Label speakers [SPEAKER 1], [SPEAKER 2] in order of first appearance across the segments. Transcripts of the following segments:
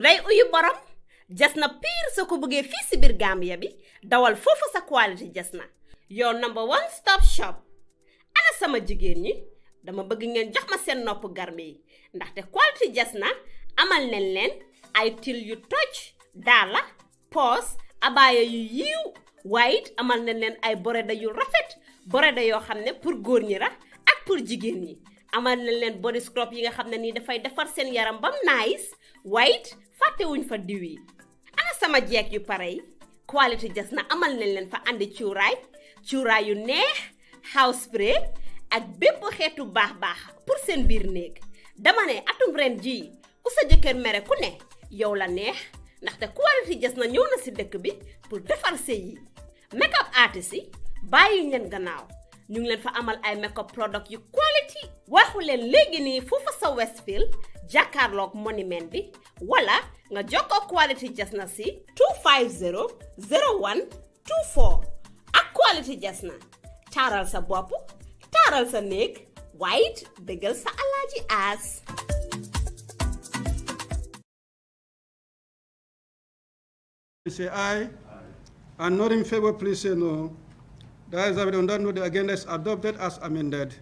[SPEAKER 1] lay uyu borom jasna pire soo ko bëggee fii si biir Gambia bi dawal foofu sa quality jasna your number one stop shop. Ana sama jigéen ñi dama bëgg ngeen jox ma seen nopp garme yi ndaxte quality jasna amal nañ leen ay til yu toj daala poos abaaya yu yiiw waaye it amal nañ leen ay boreda yu rafet boreda yoo xam ne pour góor ñi la ak pour jigéen ñi amal nañ leen body scrub yi nga xam ne nii dafay defar seen yaram bam nice waaye it fàttewuñ fa diw yi. Ana sama jeeg yu pare yi quality jasna amal nañ leen fa andi cuuraay yu neex house spray ak bépp xeetu baax pour seen biir néeg. Dama ne atum ren jii ku sa jëkkër mere ku ne yow la neex ndaxte quality jasna ñëw na si dëkk bi pour defar sëy yi. Make up artist yi bàyyi ngeen gannaaw ñu ngi leen fa amal ay make up product yu quality waxu leen léegi nii foofu sa Westfield jàkkaarloog monument bi wala nga jokkoo quality jasna si 250 01 24 ak quality jasna taaral sa bopp taaral sa néeg waaye it dëggal sa alaaji aas.
[SPEAKER 2] Please say aye. And not in favor, please say no. The ayes have it. On that note, the agenda is adopted as amended.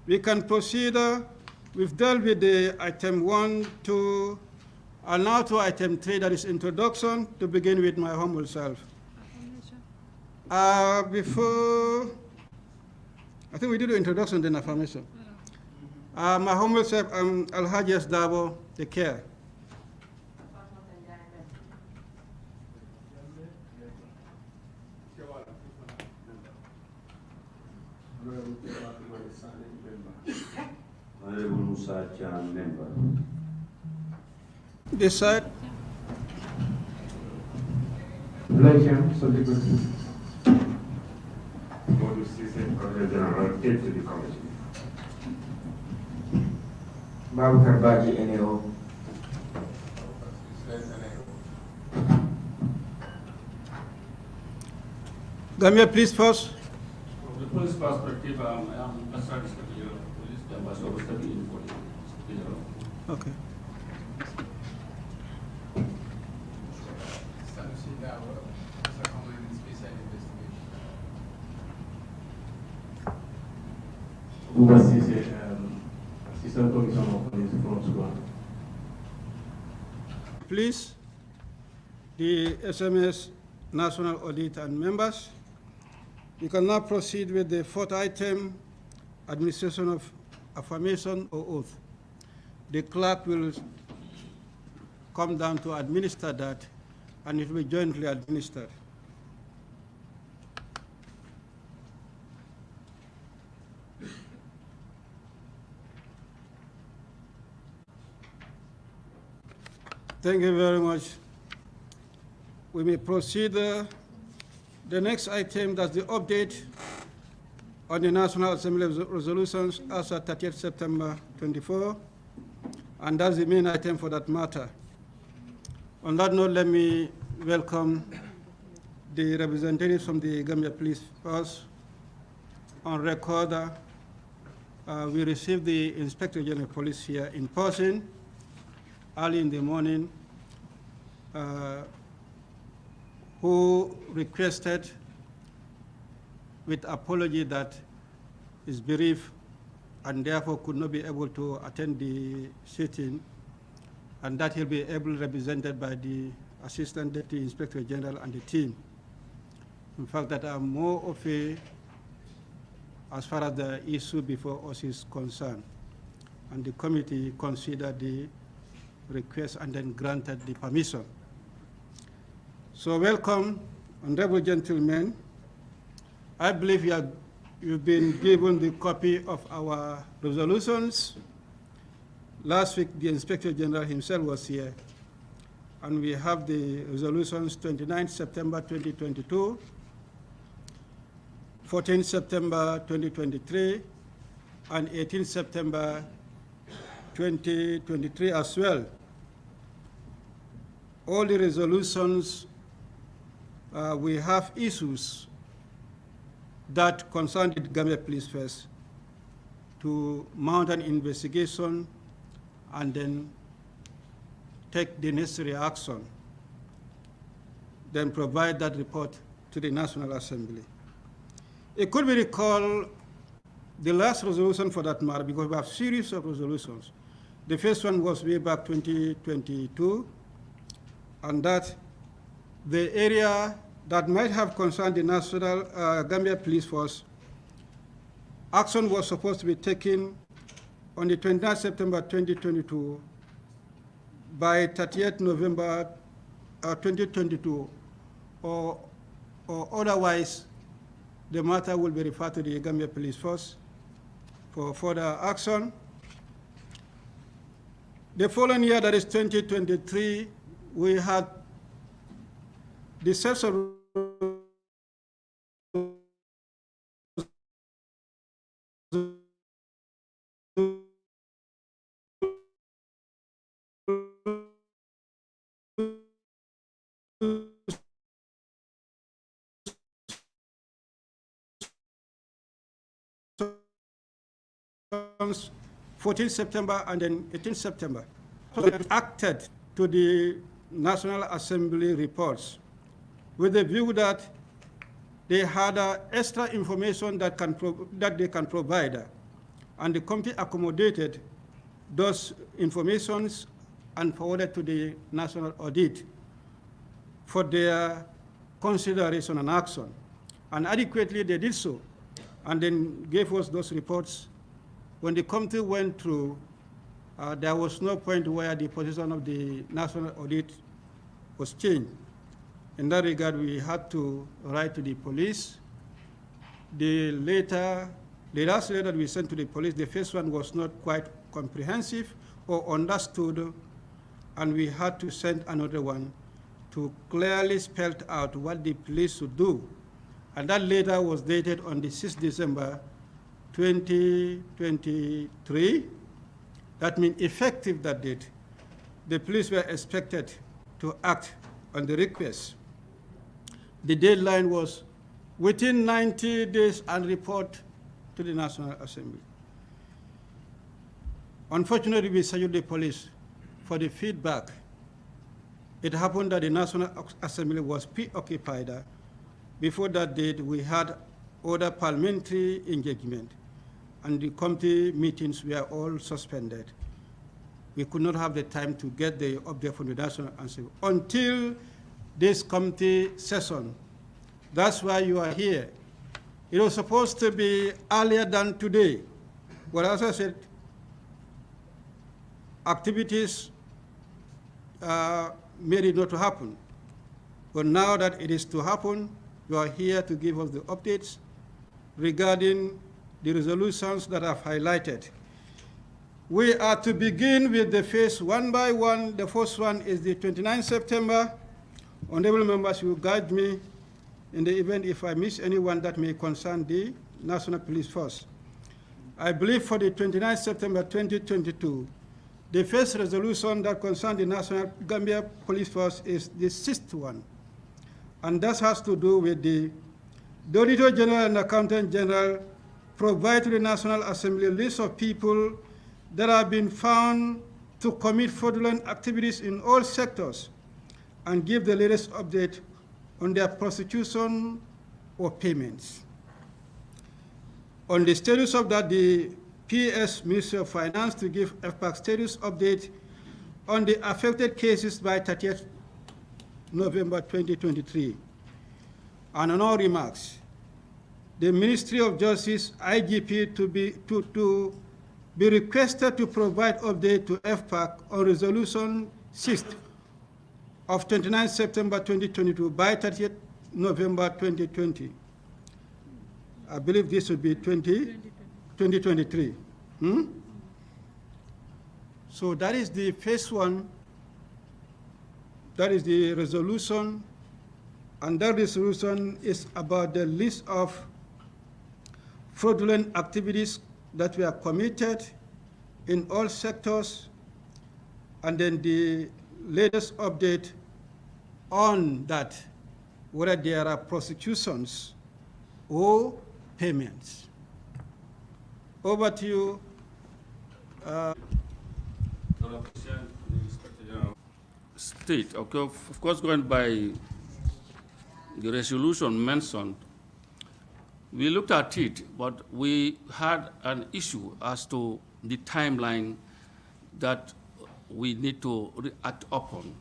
[SPEAKER 2] We can proceed. We've dealt with the item 1, 2, and now to item 3, that is introduction, to begin with my humble self. Before, I think we did the introduction, then affirmation. My humble self, Alhaji S. Dabo, the care.
[SPEAKER 3] Honorable Musa Chan, member.
[SPEAKER 2] This side.
[SPEAKER 3] Relation, subject to Board of Secretary General, to the committee. Babu Karbaji, NAO.
[SPEAKER 2] Gamia, please first.
[SPEAKER 4] From the police perspective, I am Master Inspector General of Police, the Ambassador of Study in Police.
[SPEAKER 2] Okay.
[SPEAKER 4] Assistant Commissioner of Police from Squad.
[SPEAKER 2] Please, the SMS National Audit and members, we can now proceed with the fourth item, administration of affirmation or oath. The clerk will come down to administer that, and it will be jointly administered. Thank you very much. We may proceed. The next item, that's the update on the National Assembly resolutions as of 30th September 24, and that's the main item for that matter. On that note, let me welcome the representatives from the Gambia Police Force. On record, we received the Inspector General of Police here in person early in the morning, who requested with apology that is bereaved and therefore could not be able to attend the sitting, and that he'll be able represented by the Assistant Deputy Inspector General and the team. In fact, that are more of a, as far as the issue before us is concerned. And the committee considered the request and then granted the permission. So welcome, honorable gentlemen. I believe you've been given the copy of our resolutions. Last week, the Inspector General himself was here, and we have the resolutions 29 September 2022, 14 September 2023, and 18 September 2023 as well. All the resolutions, we have issues that concern the Gambia Police Force to mount an investigation and then take the necessary action, then provide that report to the National Assembly. It could be recalled the last resolution for that matter, because we have series of resolutions. The first one was way back 2022, and that the area that might have concerned the National Gambia Police Force, action was supposed to be taken on the 29th September 2022 by 30th November 2022, or otherwise the matter will be referred to the Gambia Police Force for further action. The following year, that is 2023, we had the sales of resolutions 14 September and then 18 September. So it acted to the National Assembly reports with the view that they had extra information that they can provide. And the committee accommodated those informations and forwarded to the National Audit for their consideration and action. And adequately they did so, and then gave us those reports. When the committee went through, there was no point where the position of the National Audit was changed. In that regard, we had to write to the police. The last letter we sent to the police, the first one was not quite comprehensive or understood, and we had to send another one to clearly spell out what the police should do. And that letter was dated on the 6th December 2023. That means effective that date. The police were expected to act on the request. The deadline was within 90 days and report to the National Assembly. Unfortunately, we salute the police for the feedback. It happened that the National Assembly was preoccupied. Before that date, we had other parliamentary engagement, and the committee meetings were all suspended. We could not have the time to get the update from the National Assembly until this committee session. That's why you are here. It was supposed to be earlier than today, but as I said, activities made it not to happen. But now that it is to happen, you are here to give us the updates regarding the resolutions that I've highlighted. We are to begin with the phase one by one. The first one is the 29th September. Honorable members will guide me in the event if I miss anyone that may concern the National Police Force. I believe for the 29th September 2022, the first resolution that concerns the National Gambia Police Force is the 6th one. And that has to do with the Auditor General and Accountant General provide to the National Assembly a list of people that have been found to commit fraudulent activities in all sectors and give the latest update on their prosecution or payments. On the status of that, the PS Ministry of Finance to give FPAC status update on the affected cases by 30th November 2023. And on all remarks, the Ministry of Justice, IGP, to be requested to provide update to FPAC on Resolution 6th of 29 September 2022 by 30th November 2020. I believe this would be 2023. So that is the first one. That is the resolution. And that resolution is about the list of fraudulent activities that were committed in all sectors, and then the latest update on that, whether there are prosecutions or payments. Over to you.
[SPEAKER 4] Honorable President, the Inspector General. state, okay, of course, going by the resolution mentioned, we looked at it, but we had an issue as to the timeline that we need to react upon.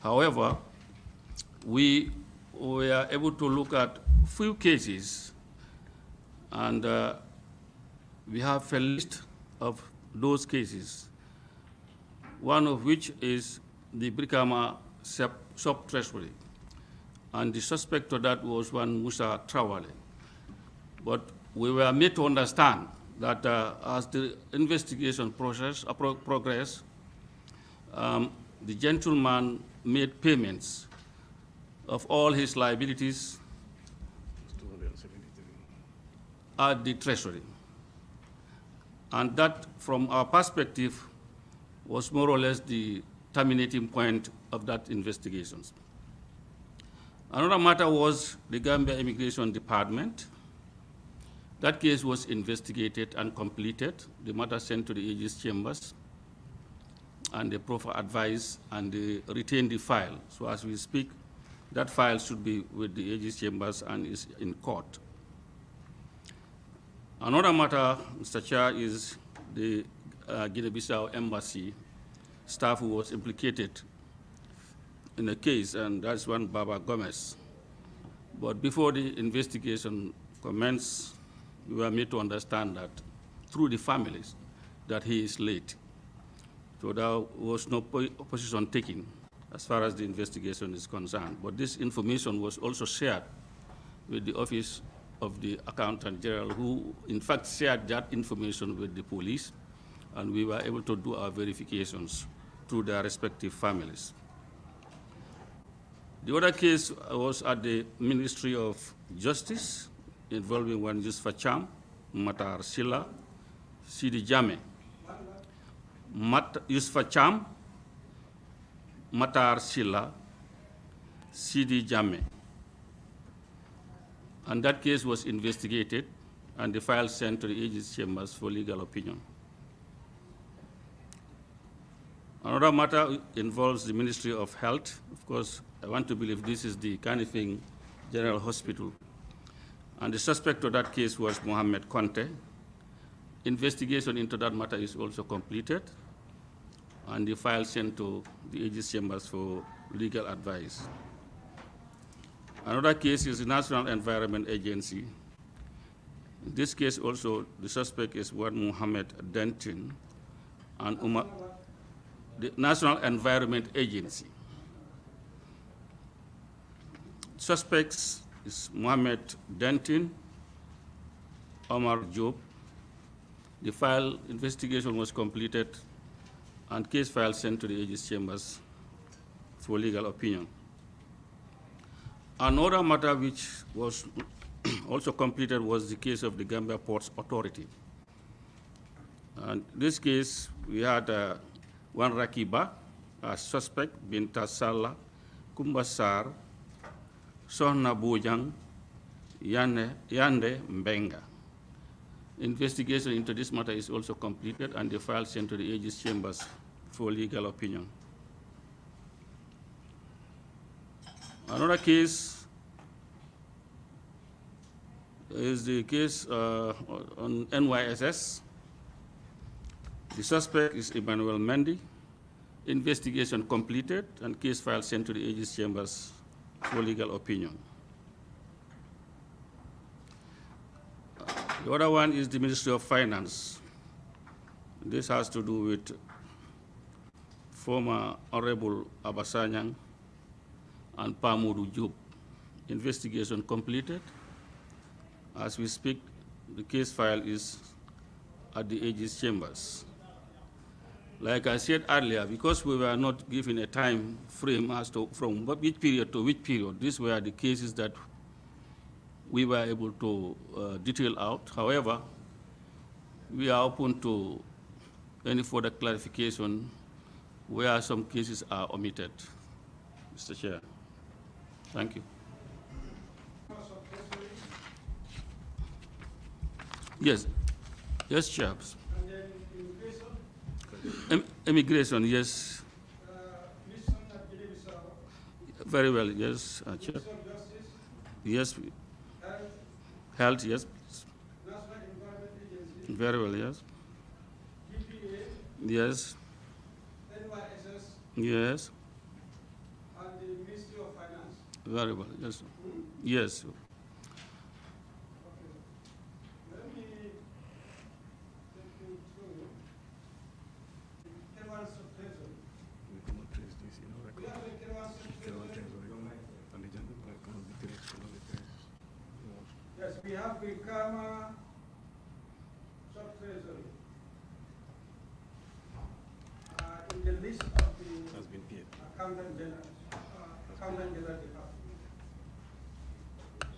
[SPEAKER 4] However, we were able to look at few cases, and we have a list of those cases, one of which is the Brikama sub-treasury. And the suspect to that was one Musa Trawale. But we were made to understand that as the investigation process progressed, the gentleman made payments of all his liabilities at the treasury. And that, from our perspective, was more or less the terminating point of that investigation. Another matter was the Gambia Immigration Department. That case was investigated and completed. The matter sent to the Aegis Chambers, and they proffer advice, and they retain the file. So as we speak, that file should be with the Aegis Chambers and is in court. Another matter, Mr. Chair, is the Guinea-Bissau Embassy staff who was implicated in the case, and that's one Baba Gomez. But before the investigation commenced, we were made to understand that through the families that he is late. So there was no position taken as far as the investigation is concerned. But this information was also shared with the Office of the Accountant General, who in fact shared that information with the police, and we were able to do our verifications through their respective families. The other case was at the Ministry of Justice, involving one Yusfa Cham, Matar Silla, Sidi Jame. Yusfa Cham, Matar Silla, Sidi Jame. And that case was investigated, and the file sent to the Aegis Chambers for legal opinion. Another matter involves the Ministry of Health. Of course, I want to believe this is the Kanifing General Hospital. And the suspect of that case was Mohammed Conte. Investigation into that matter is also completed, and the file sent to the Aegis Chambers for legal advice. Another case is the National Environment Agency. In this case also, the suspect is one Mohammed Dentin, and the National Environment Agency. Suspects is Mohammed Dentin, Omar Job. The file investigation was completed, and case file sent to the Aegis Chambers for legal opinion. Another matter which was also completed was the case of the Gambia Ports Authority. And this case, we had one Rakiba, a suspect, Binta Sala, Kumbasar, Sohna Bojang, Yande Mbenga. Investigation into this matter is also completed, and the file sent to the Aegis Chambers for legal opinion. Another case is the case on NYSS. The suspect is Emmanuel Mendy. Investigation completed, and case file sent to the Aegis Chambers for legal opinion. The other one is the Ministry of Finance. This has to do with former Honorable Abasanyang and Pamudu Job. Investigation completed. As we speak, the case file is at the Aegis Chambers. Like I said earlier, because we were not given a time frame as to from which period to which period, these were the cases that we were able to detail out. However, we are open to any further clarification where some cases are omitted, Mr. Chair. Thank you. Yes, yes, Chair. Immigration, yes.
[SPEAKER 2] Mission at
[SPEAKER 4] Very well, yes, Chair.
[SPEAKER 2] Minister of Justice,
[SPEAKER 4] Yes,
[SPEAKER 2] Health,
[SPEAKER 4] health, yes.
[SPEAKER 2] National Environment Agency,
[SPEAKER 4] Very well, yes.
[SPEAKER 2] EPA,
[SPEAKER 4] Yes,
[SPEAKER 2] NYSS,
[SPEAKER 4] yes.
[SPEAKER 2] and the Ministry of Finance.
[SPEAKER 4] Very well, yes. Yes.
[SPEAKER 2] Okay. Let me take you through the K1 Sub-Treasury.
[SPEAKER 5] We cannot trace this in our
[SPEAKER 2] We
[SPEAKER 5] record.
[SPEAKER 2] have the K1 Sub-Treasury.
[SPEAKER 5] And the general cannot be traced, cannot be traced.
[SPEAKER 2] Yes, we have the Kama Sub-Treasury. In the list of the
[SPEAKER 5] Has been paid.
[SPEAKER 2] Accountant General Department.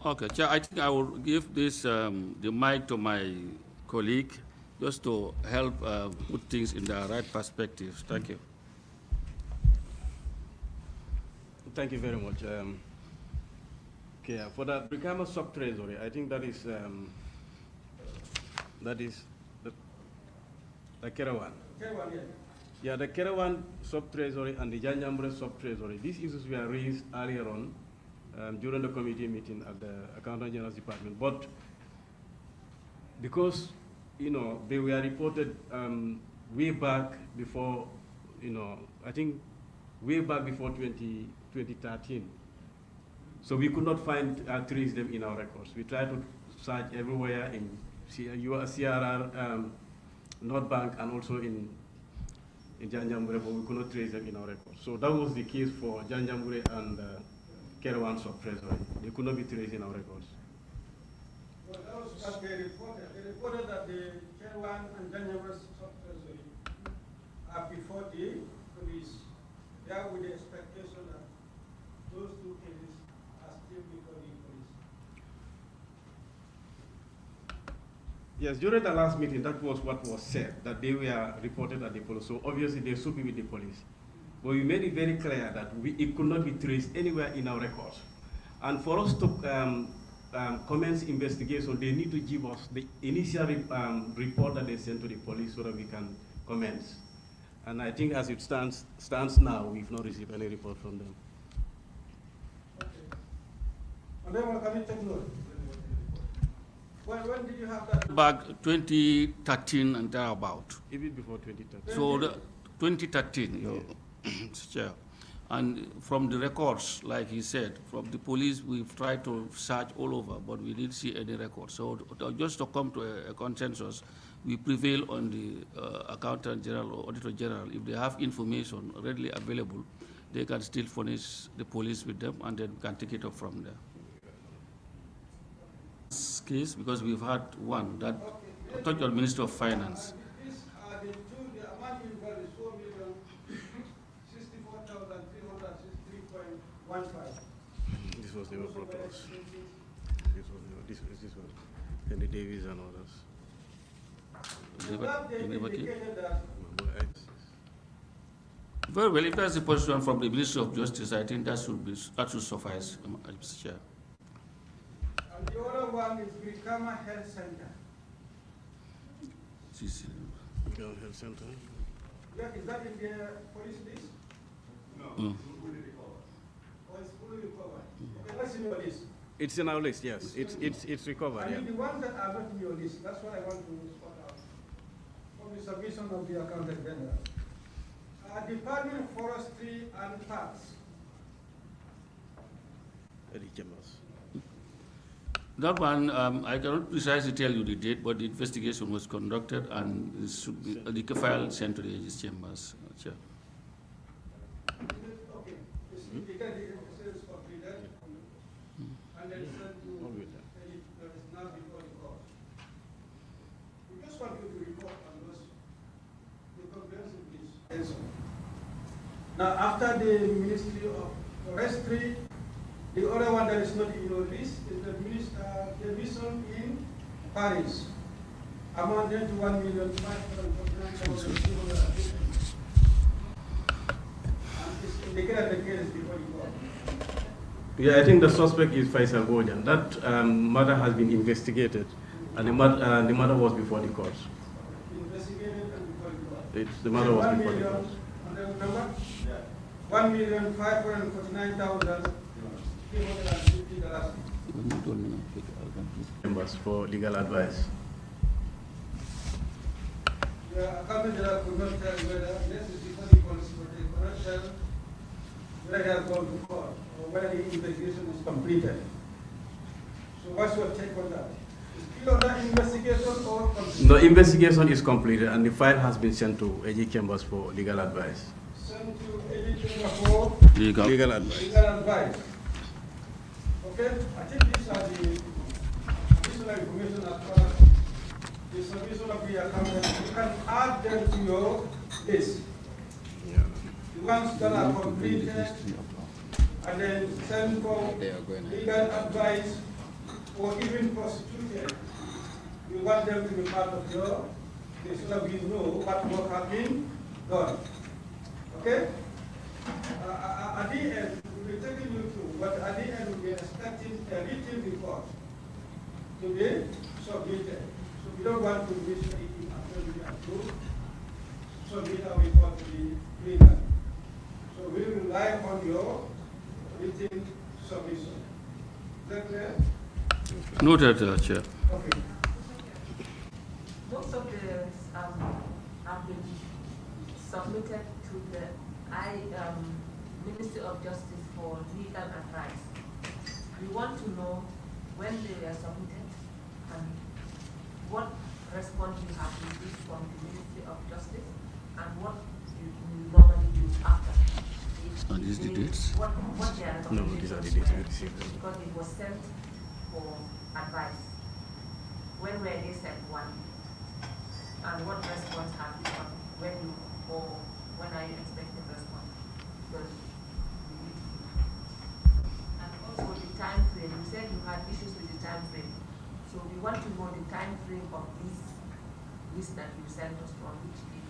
[SPEAKER 4] Okay, Chair, I think I will give this, the mic to my colleague just to help put things in the right perspective. Thank you.
[SPEAKER 5] Thank you very much. Okay, for the Brikama sub-treasury, I think that is the Kerawan.
[SPEAKER 2] K1, yes.
[SPEAKER 5] Yeah, the Kerawan sub-treasury and the Janjambre sub-treasury. These issues were raised earlier on during the committee meeting at the Accountant General's Department. But because, they were reported way back before, I think way back before 2013. So we could not trace them in our records. We tried to search everywhere in CRR, North Bank, and also in Janjambure, but we could not trace them in our records. So that was the case for Janjambure and Kerawan sub-treasury. They could not be traced in our records.
[SPEAKER 2] Well, that was what they reported. They reported that the K1 and January sub-treasury are before the police. They are with the expectation that those two cases are still before the police.
[SPEAKER 5] Yes, during the last meeting, that was what was said, that they were reported at the police. So obviously they should be with the police. But we made it very clear that it could not be traced anywhere in our records. And for us to commence investigation, they need to give us the initial report that they sent to the police so that we can commence. And I think as it stands now, we've not received any report from them.
[SPEAKER 2] Okay. And then can you take note? When did you have that?
[SPEAKER 4] Back 2013 and thereabout.
[SPEAKER 5] Even before 2013.
[SPEAKER 4] So the 2013, Chair. And from the records, like he said, from the police, we've tried to search all over, but we didn't see any records. So just to come to a consensus, we prevail on the Accountant General or Auditor General. If they have information readily available, they can still furnish the police with them, and then we can take it up from there. This case, because we've had one that touched on Minister of Finance.
[SPEAKER 2] These are the two, the amount involved is 4,064,363.15.
[SPEAKER 5] This was never brought to us. This was Henry Davies and others.
[SPEAKER 2] That they indicated that
[SPEAKER 4] Very well, if that's the position from the Ministry of Justice, I think that should suffice, Mr. Chair.
[SPEAKER 2] and the other one is Brikama Health Center.
[SPEAKER 5] Girl Health Center.
[SPEAKER 2] Yeah, is that in the police list?
[SPEAKER 4] Mm.
[SPEAKER 2] Or it's fully recovered? Okay, let's see your list.
[SPEAKER 5] It's in our list, yes. It's recovered,
[SPEAKER 2] I
[SPEAKER 5] yeah.
[SPEAKER 2] mean, the ones that are not in your list, that's what I want to spot out from the submission of the Accountant General. Department of Forestry and Parks.
[SPEAKER 5] Eddie Chambers.
[SPEAKER 4] That one, I cannot precisely tell you the date, but the investigation was conducted and it should be, the file sent to the Aegis Chambers, Chair.
[SPEAKER 2] Okay, it's indicated the sales completed, and then sent to
[SPEAKER 5] All with that.
[SPEAKER 2] that is now before the court. We just want you to report on those, the comprehensive list. Now, after the Ministry of Forestry, the other one that is not in your list is the mission in Paris, amounting to 1,549,250. And it's indicated the case before the court.
[SPEAKER 5] Yeah, I think the suspect is Faisal Bojan. That matter has been investigated, and the matter was before the court.
[SPEAKER 2] Investigated and before the court.
[SPEAKER 5] The matter was before the court.
[SPEAKER 2] $1,549,350.
[SPEAKER 5] Members for legal advice.
[SPEAKER 2] The Accountant General could not tell whether this is the funny policy, but they could not tell whether they have gone to court or whether the investigation is completed. So what's your take on that? Is still on that investigation or completed?
[SPEAKER 5] The investigation is completed and the file has been sent to AG Chambers for legal advice.
[SPEAKER 2] Sent to anything for
[SPEAKER 4] Legal.
[SPEAKER 5] Legal advice.
[SPEAKER 2] legal advice. Okay, I think these are the additional information as far as the submission of the accountant. You can add them to your list. The ones that are completed, and then send for legal advice or even prosecuted. You want them to be part of your list so that we know what work has been done. Okay? At the end, we'll be taking you through, but at the end, we'll be expecting a written report to be submitted. So we don't want to miss anything after we approve, submit our report to the leader. So we rely on your written submission. Is that clear?
[SPEAKER 4] Noted, Chair.
[SPEAKER 2] Okay.
[SPEAKER 6] Most of the have been submitted to the Ministry of Justice for legal advice. We want to know when they were submitted and what response you have received from the Ministry of Justice and what you normally do after.
[SPEAKER 4] And these the dates?
[SPEAKER 6] What their
[SPEAKER 5] No, these are the dates we received.
[SPEAKER 6] because it was sent for advice. When were they sent? One. And what response have you got? When you or when are you expecting response? Because and also the time frame. You said you had issues with the time frame. So we want to know the time frame of this list that you sent us from which day.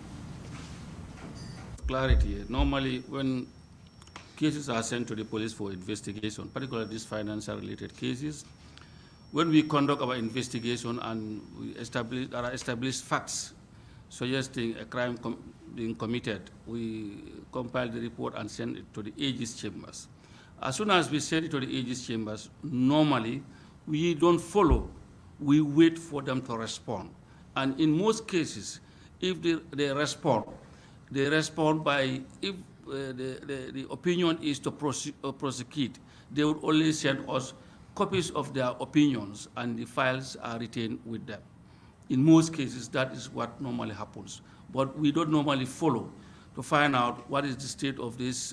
[SPEAKER 4] Clarity. Normally, when cases are sent to the police for investigation, particularly these financial-related cases, when we conduct our investigation and we establish facts suggesting a crime being committed, we compile the report and send it to the AG's chambers. As soon as we send it to the AG's chambers, normally we don't follow, we wait for them to respond. And in most cases, if they respond by, if the opinion is to prosecute, they would only send us copies of their opinions and the files are retained with them. In most cases, that is what normally happens. But we don't normally follow to find out what is the state of this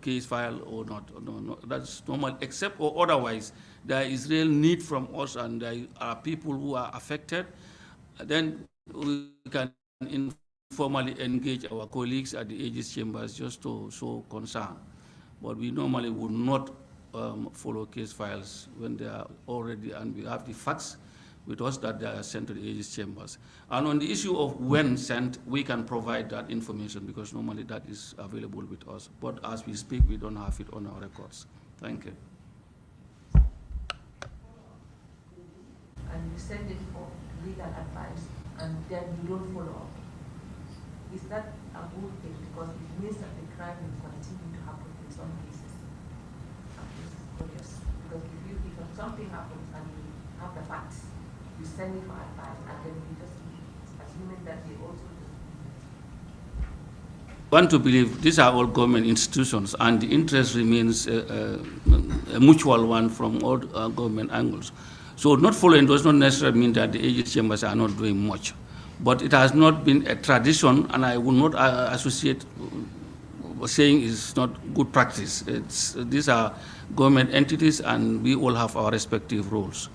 [SPEAKER 4] case file or not. No, that's normal, except or otherwise, there is real need from us and there are people who are affected. Then we can informally engage our colleagues at the AG's chambers just to show concern. But we normally would not follow case files when they are already, and we have the facts with us that they are sent to the AG's chambers. And on the issue of when sent, we can provide that information because normally that is available with us. But as we speak, we don't have it on our records. Thank you.
[SPEAKER 6] And you send it for legal advice and then you don't follow up. Is that a good thing? Because it means that the crime will continue to happen in some cases. Because if something happens and you have the facts, you send it for advice and then you just assuming that they also do.
[SPEAKER 4] Want to believe these are all government institutions and the interest remains a mutual one from all government angles. So not following does not necessarily mean that the AG chambers are not doing much. But it has not been a tradition, and I will not associate saying it's not good practice. These are government entities, and we all have our respective roles.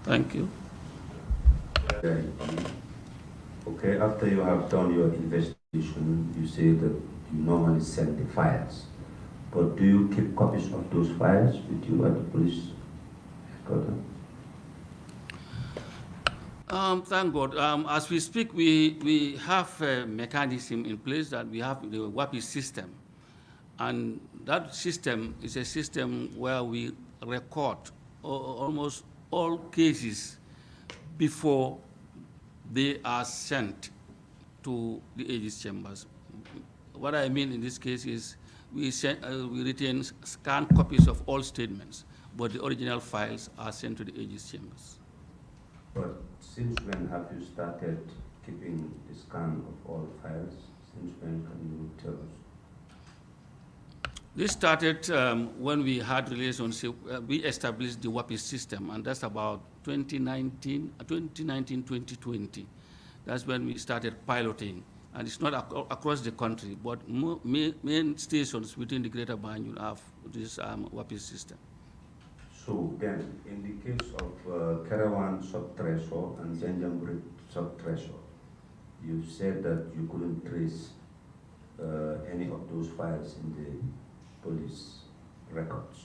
[SPEAKER 4] Thank you.
[SPEAKER 3] Okay, after you have done your investigation, you say that you normally send the files. But do you keep copies of those files with you at the police headquarters?
[SPEAKER 4] Thank God. As we speak, we have a mechanism in place that we have the WAPI system. And that system is a system where we record almost all cases before they are sent to the AG's chambers. What I mean in this case is we retain scanned copies of all statements, but the original files are sent to the AG's chambers.
[SPEAKER 3] But since when have you started keeping the scan of all files? Since when can you tell us?
[SPEAKER 4] This started when we had relationship, we established the WAPI system, and that's about 2019, 2020. That's when we started piloting. And it's not across the country, but main stations within the Greater Banjul have this WAPI system.
[SPEAKER 3] So then, in the case of Kerawan sub-threshold and Janjamburi sub-threshold, you said that you couldn't trace any of those files in the police records.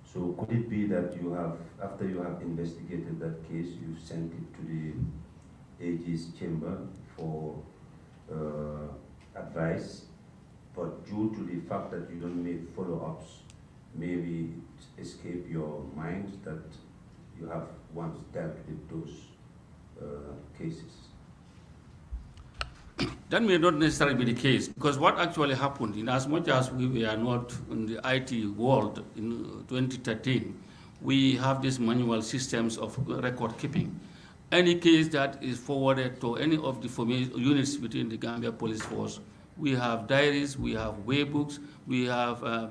[SPEAKER 3] So could it be that you have, after you have investigated that case, you sent it to the AG's chamber for advice, but due to the fact that you don't make follow-ups, maybe it escape your mind that you have once dealt with those cases?
[SPEAKER 4] That may not necessarily be the case, because what actually happened, in as much as we were not in the IT world in 2013, we have these manual systems of record keeping. Any case that is forwarded to any of the units within the Gambia Police Force, we have diaries, we have waybooks, we have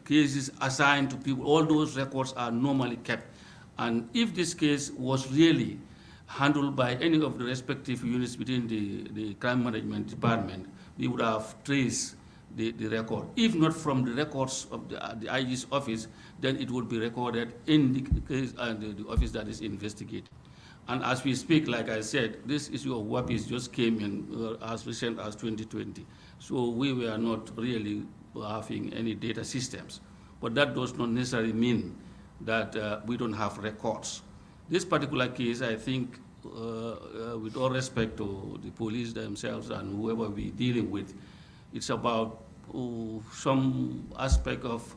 [SPEAKER 4] cases assigned to people. All those records are normally kept. And if this case was really handled by any of the respective units within the crime management department, we would have traced the record. If not from the records of the IG's office, then it would be recorded in the case the office that is investigated. And as we speak, like I said, this issue of WAPIs just came in as recent as 2020. So we were not really having any data systems. But that does not necessarily mean that we don't have records. This particular case, I think, with all respect to the police themselves and whoever we're dealing with, it's about some aspect of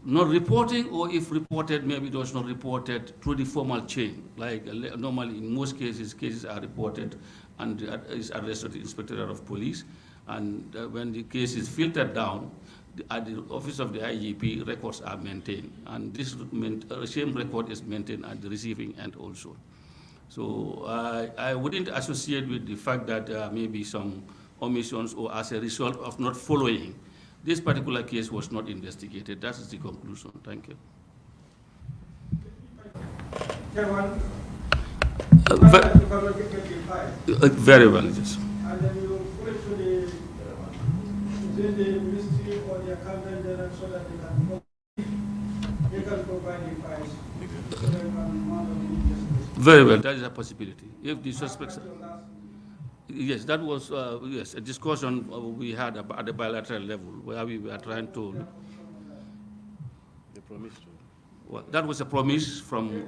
[SPEAKER 4] not reporting, or if reported, maybe it was not reported through the formal chain. Like normally in most cases are reported and is addressed to the Inspectorate of Police. And when the case is filtered down, at the office of the IGP, records are maintained. And this same record is maintained at the receiving end also. So I wouldn't associate with the fact that there may be some omissions or as a result of not following. This particular case was not investigated. That is the conclusion. Thank you. Very well, yes.
[SPEAKER 2] And then you put it to the ministry or the accountant general so that they can provide the files. So they can monitor the justice.
[SPEAKER 4] Very well, that is a possibility. If the suspects... Yes, that was yes, a discussion we had at the bilateral level where we were trying to...
[SPEAKER 5] The promise to...
[SPEAKER 4] Well, that was a promise from...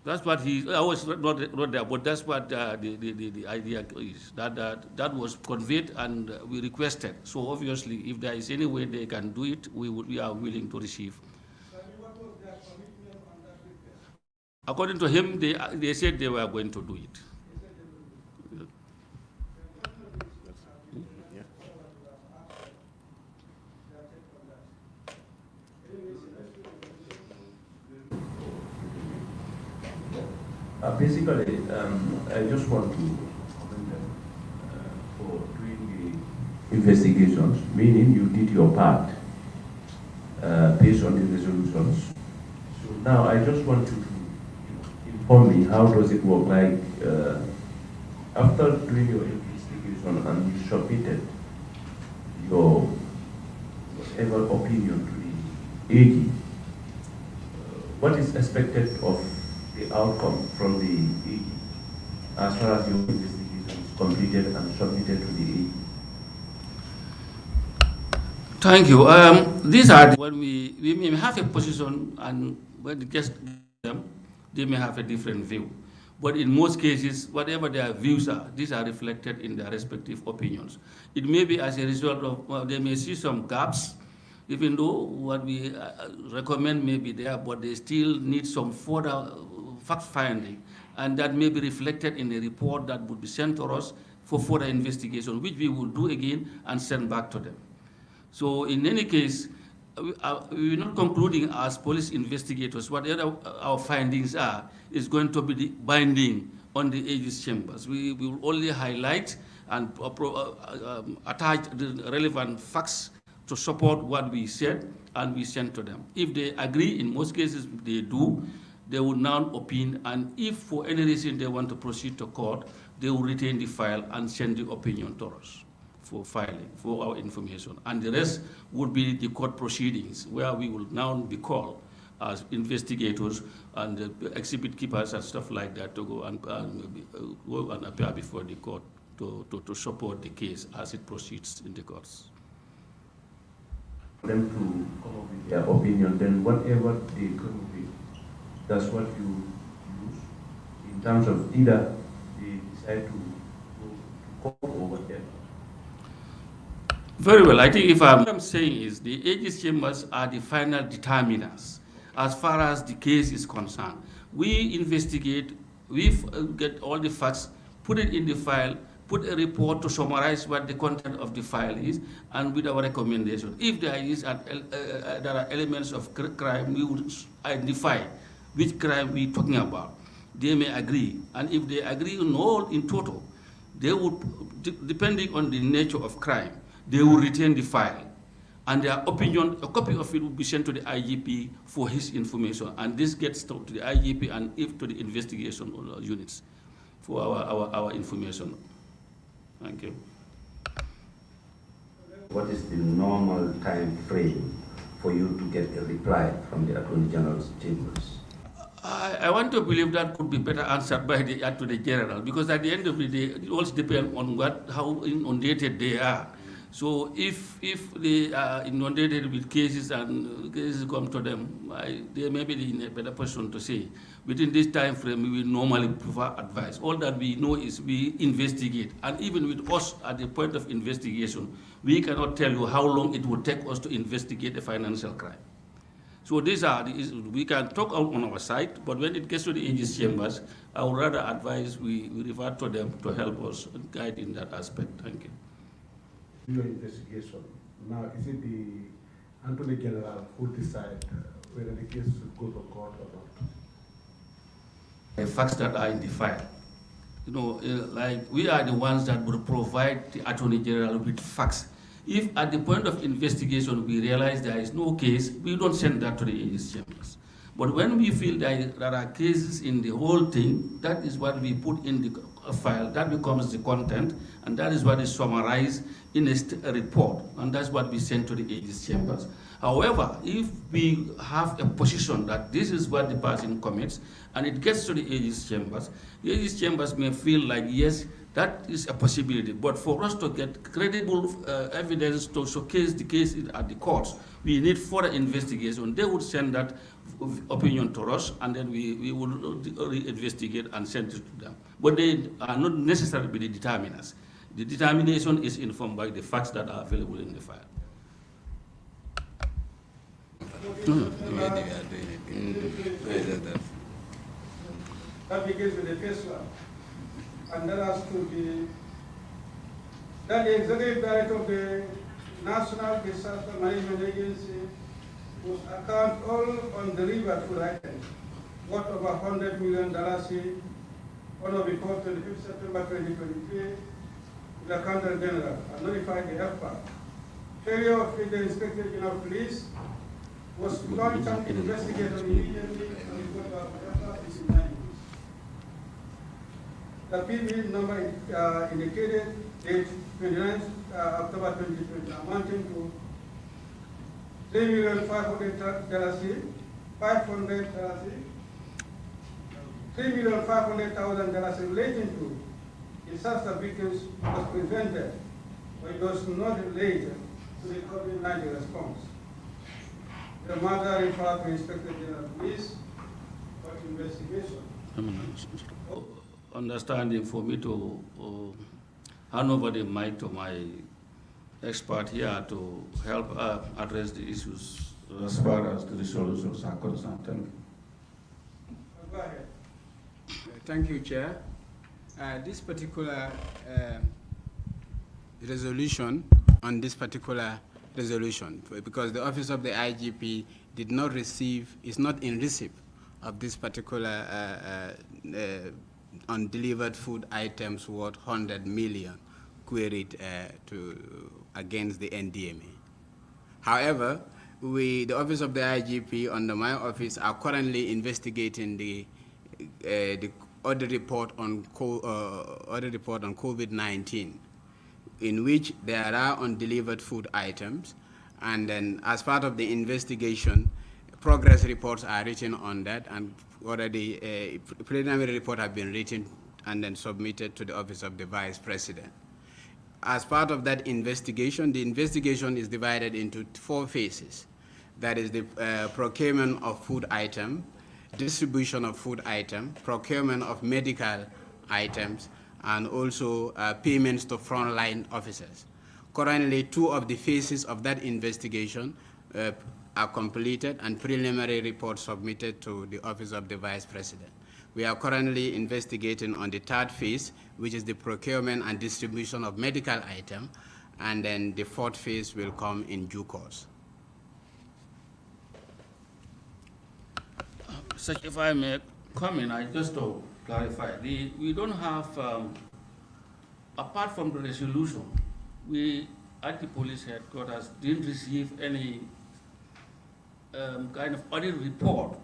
[SPEAKER 4] That's what I was not there, but that's what the idea is. That was conveyed and we requested. So obviously, if there is any way they can do it, we are willing to receive. According to him, they said they were going to do it.
[SPEAKER 3] Basically, I just want to commend them for doing the investigations, meaning you did your part based on the resolutions. So now I just want you to inform me, how does it work? Like, after doing your investigation and you submitted your whatever opinion to the AG, what is expected of the outcome from the AG as far as your investigation is completed and submitted to the AG?
[SPEAKER 4] Thank you. These are when we may have a position, and when the guests them, they may have a different view. But in most cases, whatever their views are, these are reflected in their respective opinions. It may be as a result of, they may see some gaps, even though what we recommend may be there, but they still need some further fact-finding, and that may be reflected in a report that would be sent to us, for further investigation, which we will do again and send back to them. So in any case, we're not concluding as police investigators. Whatever our findings are is going to be binding on the Aegis chambers. We will only highlight and attach the relevant facts to support what we said, and we send to them. If they agree, in most cases they do, they will now opine, and if for any reason they want to proceed to court, they will retain the file and send the opinion to us for filing, for our information. And the rest would be the court proceedings, where we will now be called as investigators and exhibit keepers and stuff like that to go and appear before the court to support the case as it proceeds in the courts.
[SPEAKER 3] Them to come up with their opinion, then whatever they come with, that's what you use in terms of either they decide to go to court or whatever.
[SPEAKER 4] Very well. I think what I'm saying is the Aegis chambers are the final determiners as far as the case is concerned. We investigate, we get all the facts, put it in the file, put a report to summarize what the content of the file is, and with our recommendation. If there are elements of crime, we would identify which crime we're talking about. They may agree, and if they agree on all in total, they would, depending on the nature of crime, they will retain the file, and their opinion, a copy of it will be sent to the IGP for his information, and this gets to the IGP and if to the investigation units for our information. Thank you.
[SPEAKER 3] What is the normal time frame for you to get a reply from the Attorney General's chambers?
[SPEAKER 4] I want to believe that could be better answered by the Attorney General, because at the end of the day, it also depends on how inundated they are. So if they are inundated with cases and cases come to them, they may be in a better position to say. Within this time frame, we will normally provide advice. All that we know is we investigate. And even with us at the point of investigation, we cannot tell you how long it will take us to investigate a financial crime. So these are the issues. We can talk on our side, but when it gets to the Aegis chambers, I would rather advise we refer to them to help us and guide in that aspect. Thank you.
[SPEAKER 7] Your investigation. Now, is it the Attorney General who decide whether the case should go to court or not?
[SPEAKER 4] The facts that are in the file. You know, like we are the ones that will provide the Attorney General with facts. If at the point of investigation we realize there is no case, we don't send that to the Aegis chambers. But when we feel there are cases in the whole thing, that is what we put in the file. That becomes the content, and that is what is summarized in a report, and that's what we send to the Aegis chambers. However, if we have a position that this is what the person commits, and it gets to the Aegis chambers may feel like, yes, that is a possibility. But for us to get credible evidence to showcase the case at the courts, we need further investigation. They would send that opinion to us, and then we would investigate and send it to them. But they are not necessarily the determiners. The determination is informed by the facts that are available in the file.
[SPEAKER 2] That begins with the first one. And that has to be that the executive director of the National Disaster Management Agency was account all on the river food items, worth over $100 million, on or before 25th September 2023, the Accountant General and notified the FPA. Failure of the Inspector General of Police was launched and investigated immediately and reported by FPA is in 9 weeks. The PV number indicated date 29 October 2020, amounting to $3,500,000, $3,500,000 relating to disaster victims was prevented, but it was not related to the COVID-19 response. The matter referred to Inspector General of Police for investigation.
[SPEAKER 4] Understanding for me to hand over the mic to my expert here to help address the issues as far as the resolutions are concerned. Thank you.
[SPEAKER 2] Go ahead.
[SPEAKER 8] Thank you, Chair. This particular resolution, on this particular resolution, because the office of the IGP did not receive, is not in receipt of this particular undelivered food items worth 100 million queried against the NDMA. However, the office of the IGP under my office are currently investigating the audit report on COVID-19, in which there are undelivered food items, and then as part of the investigation, progress reports are written on that, and already a preliminary report have been written and then submitted to the office of the Vice President. As part of that investigation, the investigation is divided into 4 phases. That is the procurement of food item, distribution of food item, procurement of medical items, and also payments to frontline officers. Currently, 2 of the phases of that investigation are completed and preliminary reports submitted to the Office of the Vice President. We are currently investigating on the 3rd phase, which is the procurement and distribution of medical items, and then the 4th phase will come in due course.
[SPEAKER 4] If I may comment, just to clarify, we don't have, apart from the resolution, we at the police headquarters didn't receive any kind of audit report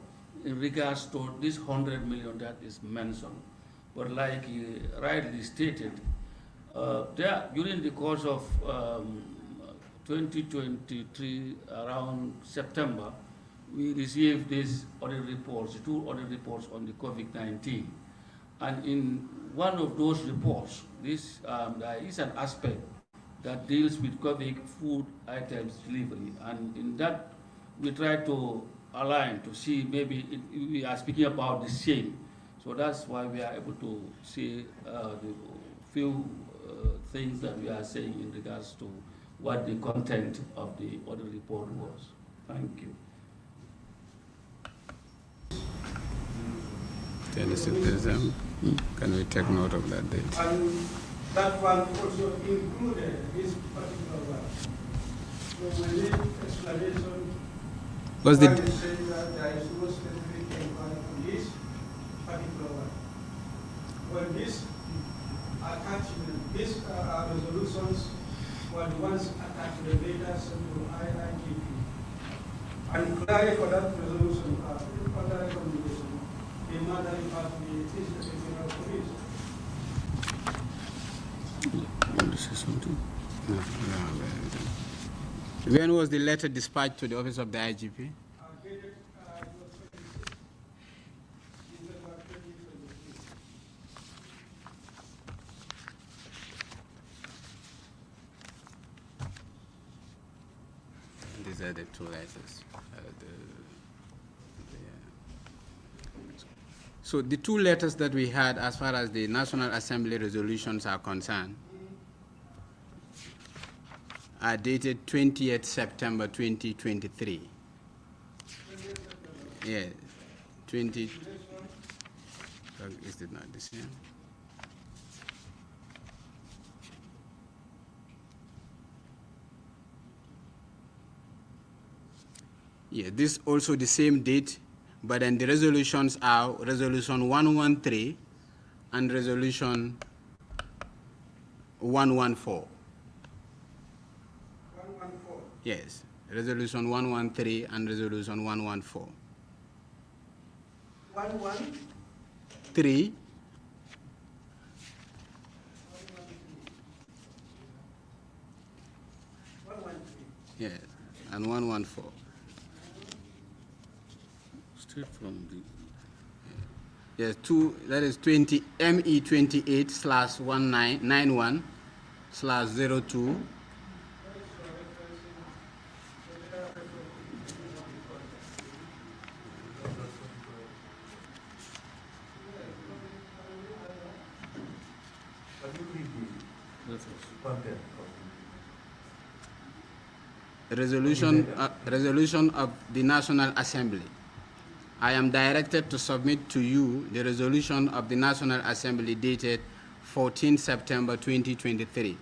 [SPEAKER 4] in regards to this 100 million that is mentioned. But like you rightly stated, during the course of 2023, around September, we received these audit reports, 2 audit reports on the COVID-19. And in one of those reports, there is an aspect that deals with COVID food items delivery. And in that, we try to align to see maybe we are speaking about the same. So that's why we are able to see the few things that we are saying in regards to what the content of the audit report was. Thank you.
[SPEAKER 8] Can we take note of that date?
[SPEAKER 2] And that one also included this particular one. So we need explanation.
[SPEAKER 8] Was
[SPEAKER 2] why
[SPEAKER 8] the
[SPEAKER 2] they say that there is no specific inquiry on this particular one. When this attachment, these resolutions were the ones attached to the data sent to IIGP. And clarity for that resolution, other recommendation, the matter is part of the General Police.
[SPEAKER 8] Want to say something? No. When was the letter dispatched to the office of the IGP? These are the 2 letters. So the 2 letters that we had as far as the National Assembly resolutions are concerned are dated 20th September 2023. Yeah, 20. Is it not the same? Yeah, this also the same date, but then the resolutions are Resolution 113 and Resolution 114.
[SPEAKER 2] 114.
[SPEAKER 8] Yes, Resolution 113 and Resolution 114.
[SPEAKER 2] 113.
[SPEAKER 8] 3. Yes, and 114.
[SPEAKER 4] Straight from the.
[SPEAKER 8] Yes, 2. That is 20 ME 28/1991/02. Resolution of the National Assembly. I am directed to submit to you the resolution of the National Assembly dated 14 September 2023.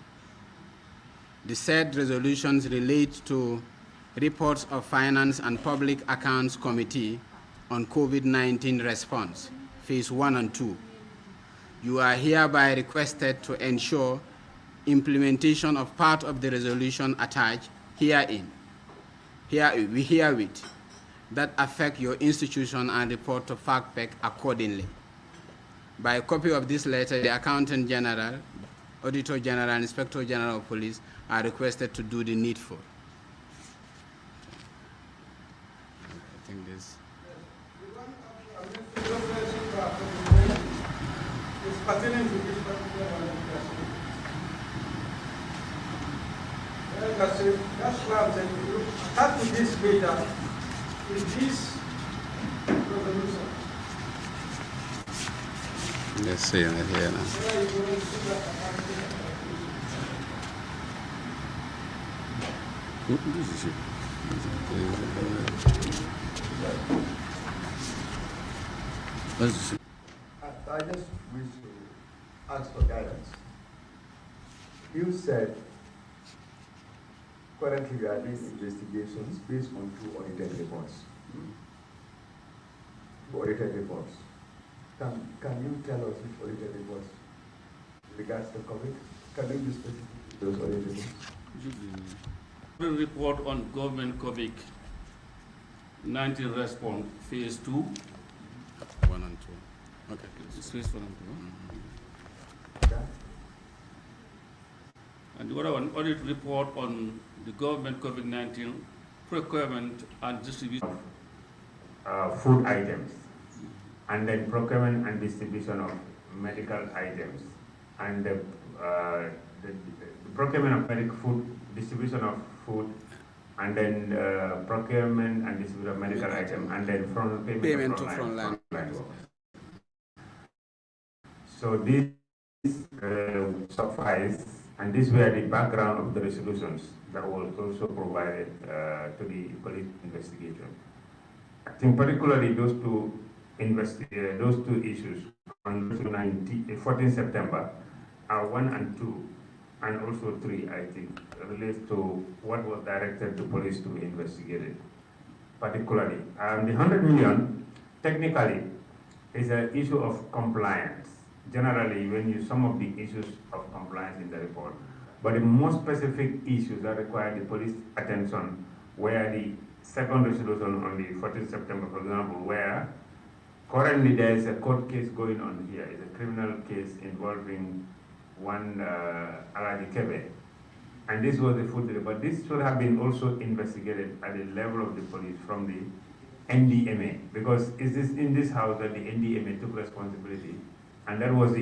[SPEAKER 8] The said resolutions relate to reports of Finance and Public Accounts Committee on COVID-19 response, phase 1 and 2. You are hereby requested to ensure implementation of part of the resolution attached herewith that affect your institution and report to FACTPEC accordingly. By a copy of this letter, the Accountant General, Auditor General, and Inspector General of Police are requested to do the needful. I think this.
[SPEAKER 2] It's pertinent to this particular one. That's why I'm saying, you start with this data, with this resolution.
[SPEAKER 8] Let's see it here now.
[SPEAKER 9] I just wish to ask for guidance. You said currently we are doing investigations based on 2 audited reports. 2 audited reports. Can you tell us which audited reports regards to COVID? Can you be specific to those audited reports?
[SPEAKER 4] The report on government COVID-19 response, phase 2.
[SPEAKER 8] 1 and 2. Okay.
[SPEAKER 4] It's phase 1 and 2.
[SPEAKER 9] Okay.
[SPEAKER 4] And the other one, audit report on the government COVID-19 procurement and distribution.
[SPEAKER 3] Food items, and then procurement and distribution of medical items, and the procurement of medical food, distribution of food, and then procurement and distribution of medical items, and then payment to frontline workers. So these suffice, and these were the background of the resolutions that was also provided to the police investigation. I think particularly those two issues on 14 September are 1 and 2, and also 3, I think, relates to what was directed to police to investigate it. Particularly, the 100 million technically is an issue of compliance. Generally, when you sum up the issues of compliance in the report, but the more specific issues that require the police attention, where the second resolution on the 14th September, for example, where currently there is a court case going on here, it's a criminal case involving one Alaji Kebe, and this was the food delivery, but this should have been also investigated at the level of the police from the NDMA, because it is in this house that the NDMA took responsibility, and that was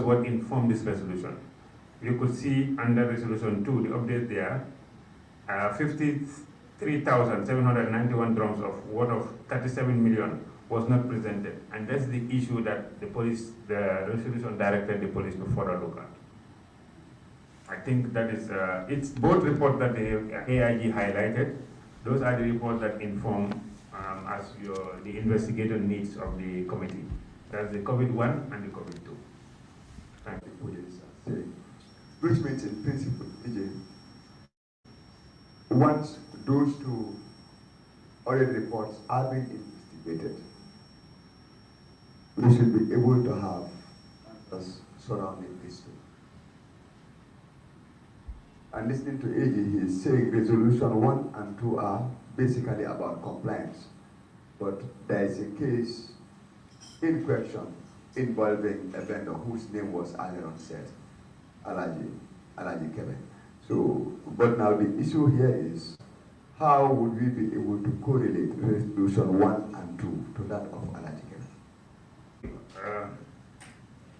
[SPEAKER 3] what informed this resolution. You could see under resolution 2, the update there, 53,791 drums of worth of 37 million was not presented, and that's the issue that the resolution directed the police to further look at. I think that is, it's both reports that the AIG highlighted. Those are the reports that inform the investigative needs of the committee. That's the COVID-1 and the COVID-2. Thank you.
[SPEAKER 9] Which means in principle, once those 2 audit reports are being investigated, we should be able to have answers surrounding these 2. And listening to AG, he is saying resolution 1 and 2 are basically about compliance. But there is a case in question involving a vendor whose name was earlier on said, Alaji Kebe. So, but now the issue here is, how would we be able to correlate resolution 1 and 2 to that of Alaji Kebe?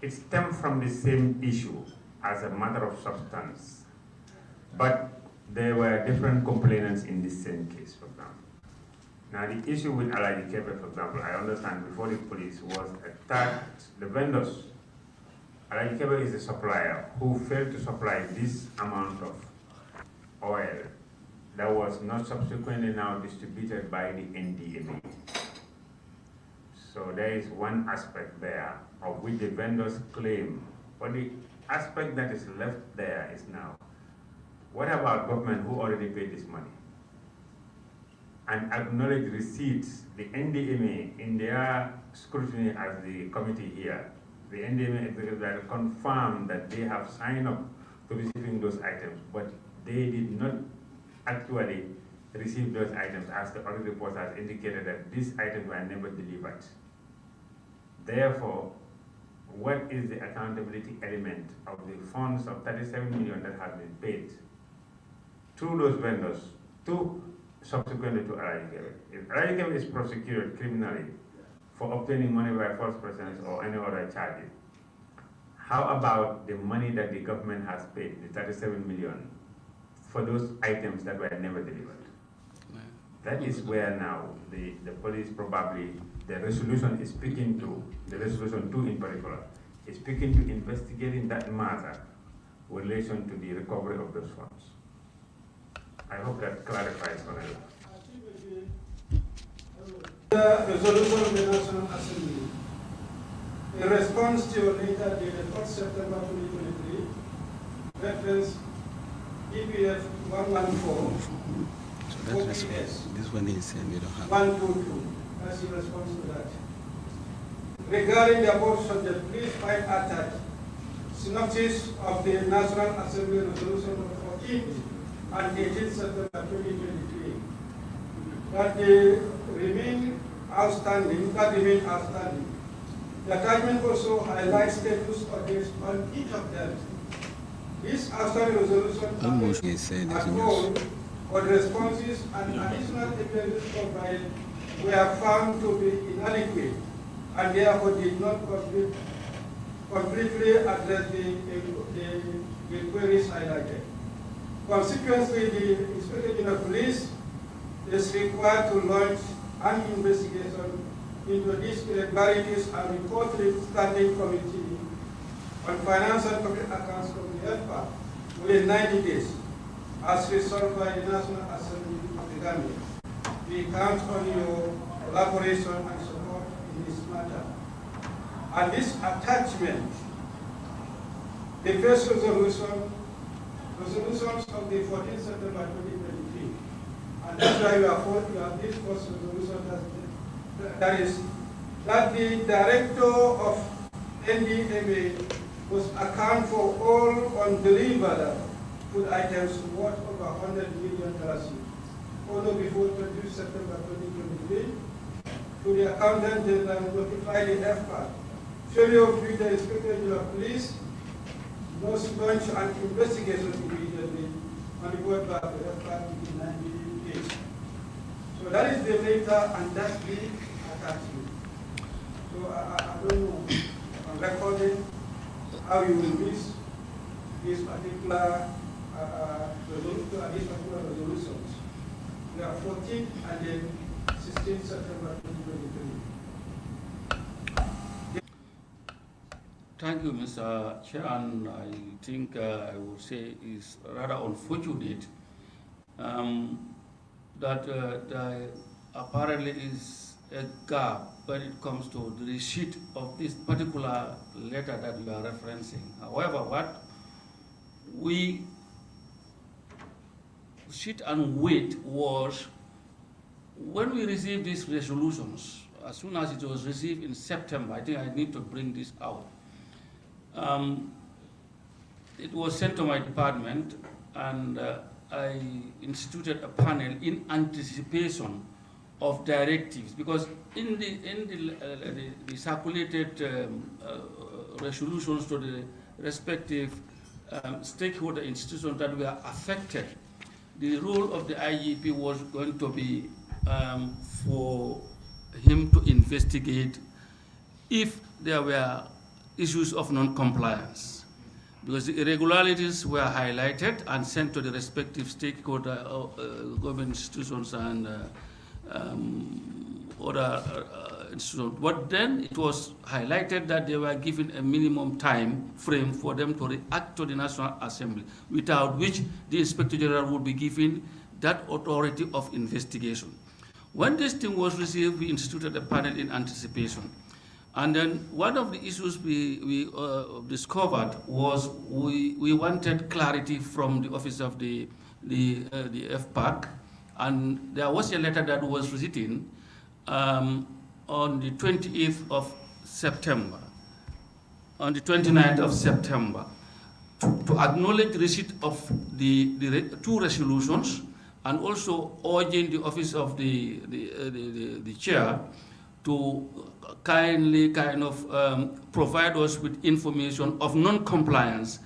[SPEAKER 3] It stems from the same issue as a matter of substance, but there were different complainants in this same case, for example. Now, the issue with Alaji Kebe, for example, I understand before the police was attacked, the vendors. Alaji Kebe is a supplier who failed to supply this amount of oil that was not subsequently now distributed by the NDMA. So there is one aspect there of which the vendors claim, but the
[SPEAKER 10] aspect that is left there is now, what about government who already paid this money and acknowledge receipts? The NDMA, in their scrutiny as the committee here, the NDMA executive confirmed that they have signed up to receiving those items, but they did not actually receive those items, as the audit report has indicated that these items were never delivered. Therefore, what is the accountability element of the funds of 37 million that have been paid to those vendors, subsequently to Arayikebe? If Arayikebe is prosecuted criminally for obtaining money by false pretense or any other charges, how about the money that the government has paid, the 37 million, for those items that were never delivered? That is where now the police probably, the resolution is speaking to, the resolution 2 in particular, is speaking to investigating that matter in relation to the recovery of those funds. I hope that clarifies what I like.
[SPEAKER 2] The resolution of the National Assembly, in response to your letter dated 4 September 2023, reference EPF 114,
[SPEAKER 8] so that response, this one is we don't have
[SPEAKER 2] 122, as in response to that. Regarding the above subject, please find attached synopsis of the National Assembly resolution of 14th and 18th September 2023 that they remain outstanding, The attachment also highlights status updates on each of them. This outstanding resolution at all, but responses and additional evidence provided were found to be inadequate and therefore did not completely address the queries highlighted. Consequently, the Inspector General of Police is required to launch an investigation into these irregularities and report to the Standing Committee on Finance and Public Accounts Committee (FPA) within 90 days, as resolved by the National Assembly of the Gambia. We count on your collaboration and support in this matter. And this attachment, the first resolutions of the 14th September 2023, and that's why you have this first resolution that is that the director of NDMA must account for all undelivered food items worth over $100 million, although before 20 September 2023, to the Accountant General notify the FPA. Failure of the Inspector General of Police must launch an investigation immediately and report back to the FPA within 90 days. So that is the letter and that's the attachment. So I don't know, I'm recording how you will miss this particular resolutions. We are 14 and then 16 September 2023.
[SPEAKER 4] Thank you, Mr. Chair. And I think I would say is rather unfortunate that there apparently is a gap when it comes to the receipt of this particular letter that we are referencing. However, what we sit and wait was when we received these resolutions, as soon as it was received in September, I think I need to bring this out. It was sent to my department and I instituted a panel in anticipation of directives, because in the circulated resolutions to the respective stakeholder institutions that were affected, the role of the IGP was going to be for him to investigate if there were issues of non-compliance, because the irregularities were highlighted and sent to the respective stakeholder government institutions and other institutions. But then it was highlighted that they were given a minimum time frame for them to react to the National Assembly, without which the Inspector General would be given that authority of investigation. When this thing was received, we instituted a panel in anticipation. And then one of the issues we discovered was we wanted clarity from the office of the FPAC, and there was a letter that was written on the 28th of September, on the 29th of September, to acknowledge receipt of the two resolutions, and also urging the office of the chair to kindly provide us with information of non-compliance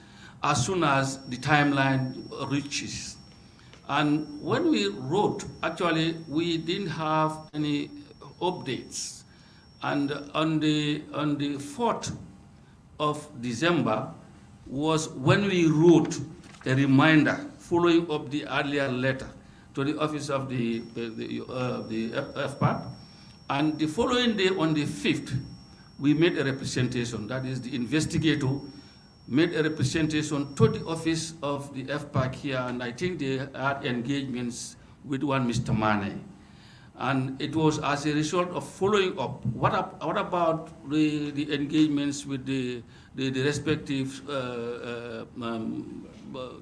[SPEAKER 4] as soon as the timeline reaches. And when we wrote, actually, we didn't have any updates. And on the 4th of December was when we wrote a reminder following up the earlier letter to the office of the FPAC. And the following day, on the 5th, we made a representation. That is, the investigator made a representation to the office of the FPAC here, and I think they had engagements with one Mr. Mane. And it was as a result of following up. What about the engagements with the respective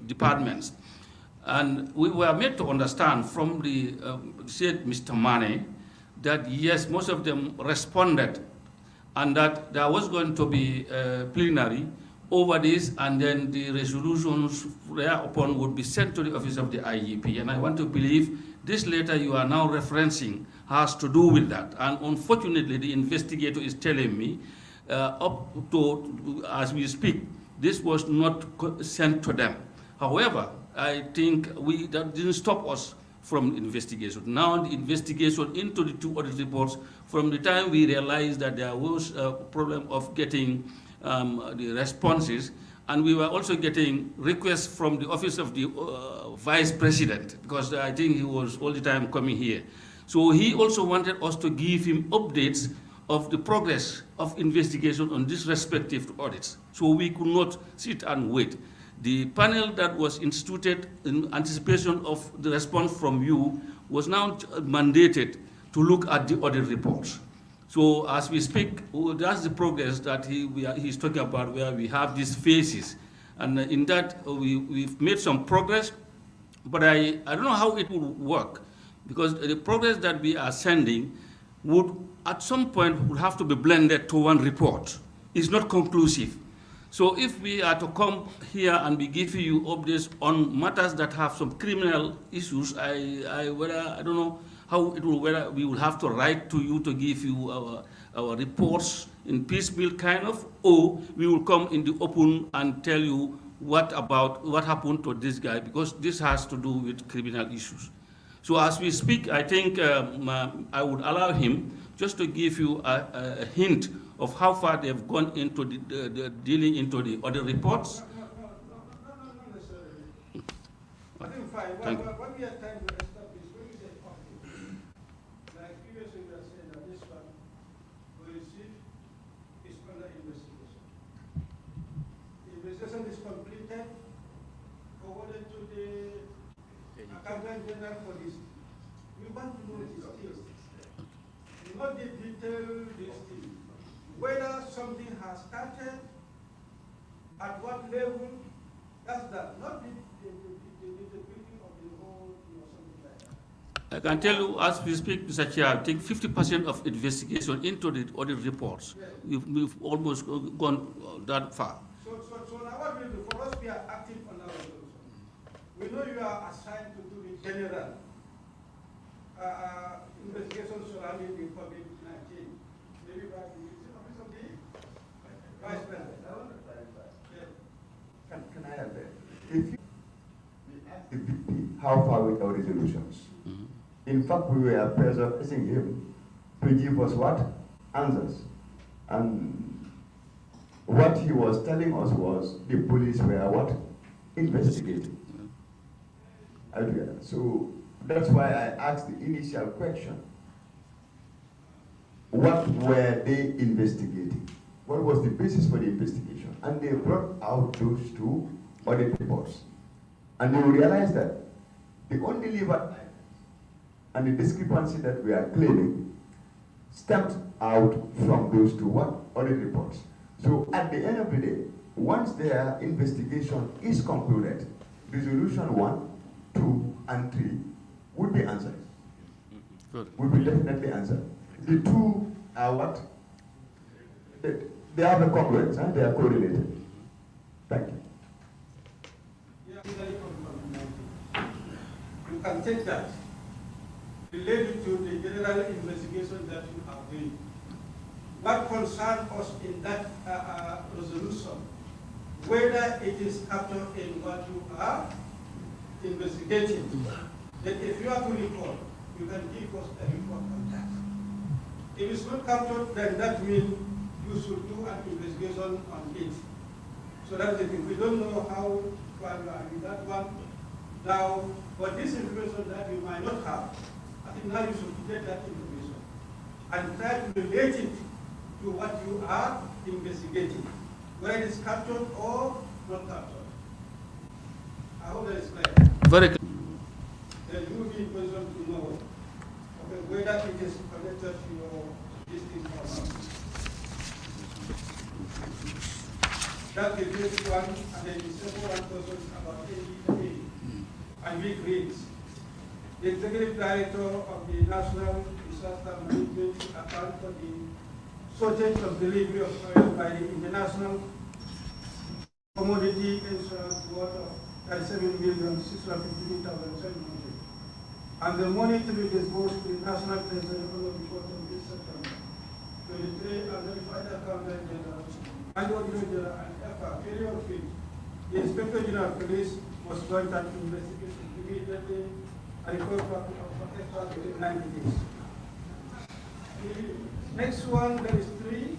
[SPEAKER 4] departments? And we were made to understand from the said Mr. Mane that yes, most of them responded, and that there was going to be a plenary over this, and then the resolutions thereupon would be sent to the office of the IGP. And I want to believe this letter you are now referencing has to do with that. And unfortunately, the investigator is telling me, up to as we speak, this was not sent to them. However, I think that didn't stop us from investigation. Now the investigation into the two audit reports, from the time we realized that there was a problem of getting the responses, and we were also getting requests from the office of the vice president, because I think he was all the time coming here. So he also wanted us to give him updates of the progress of investigation on these respective audits. So we could not sit and wait. The panel that was instituted in anticipation of the response from you was now mandated to look at the audit reports. So as we speak, that's the progress that he's talking about, where we have these phases. And in that, we've made some progress, but I don't know how it will work, because the progress that we are sending would, at some point, would have to be blended to one report. It's not conclusive. So if we are to come here and be giving you updates on matters that have some criminal issues, I don't know how it will, whether we will have to write to you to give you our reports in piecemeal kind of, or we will come in the open and tell you what happened to this guy, because this has to do with criminal issues. So as we speak, I think I would allow him just to give you a hint of how far they've gone into the dealing into the other reports.
[SPEAKER 2] No necessarily. I think fine. What we are trying to establish, when we say okay, like previously we are saying that this one we received is under investigation. The investigation is completed, forwarded to the Accountant General for this. We want to know these things. Not the detailed listing. Whether something has started, at what level, that's that. Not the breaking of the whole, something like that.
[SPEAKER 4] I can tell you, as we speak, Mr. Chair, I think 50% of investigation into the audit reports. Yeah. We've almost gone that far.
[SPEAKER 2] So now what we do, for us, we are active on our resolution. We know you are assigned to do the general investigation surrounding the COVID-19. Maybe by the office of the Vice President.
[SPEAKER 9] Can I have that? If you ask the VP how far with our resolutions, in fact, we were pressing him to give us what? Answers. And what he was telling us was the police were what? Investigating. So that's why I asked the initial question. What were they investigating? What was the basis for the investigation? And they brought out those two audit reports. And they realized that the undelivered and the discrepancy that we are claiming stamped out from those two audit reports. So at the end of the day, once their investigation is concluded, resolution 1, 2, and 3 would be answered.
[SPEAKER 4] Good.
[SPEAKER 9] Would be definitely answered. The two are what? They have a congruence, they are correlated. Thank you.
[SPEAKER 2] You can take that, related to the general investigation that you have doing. What concerns us in that resolution, whether it is captured in what you are investigating, that if you have to report, you can give us a report on that. If it's not captured, then that means you should do an investigation on it. So that's the thing. We don't know how far you are in that one now, but this information that you might not have, I think now you should get that information and try to relate it to what you are investigating, whether it is captured or not captured. I hope that is clear.
[SPEAKER 4] Very clear.
[SPEAKER 2] Then you will be in position to know whether it is connected to your district or not. That's the first one, and then the second one questions about ADA and weak links. The executive director of the National Disaster Management account for the shortage of delivery of oil by the International Commodity Insurance worth of 37,652,700. And the money to be disbursed to the National Treasury on the 4th of this September. 23 and notified accountant general, and auditor general, and FR, failure of it. The Inspector General of Police must join that investigation immediately and report back of FR within 90 days. The next one, there is 3.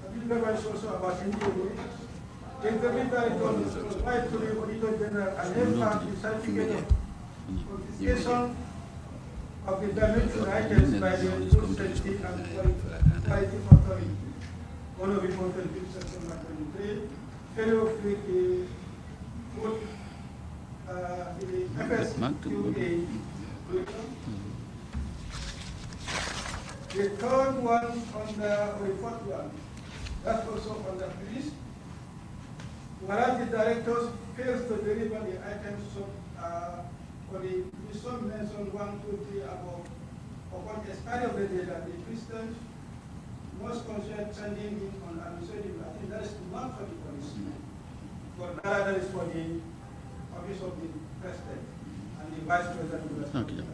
[SPEAKER 2] I believe there is also about NGO. The Executive Director is required to the Auditor General and FR the certificate of confiscation of the damaged items by the Food Safety and Quality Authority. One of reported 5th September 23. Failure of the food, the FSQA. The third one on the fourth one, that's also on the police. Whereas the directors fails to deliver the items for the mission mentioned 1, 2, 3 above, upon expiry of the data, the president must consider sending it on administrative. I think that is not for the police, but rather that is for the office of the president and the vice president.
[SPEAKER 4] Okay.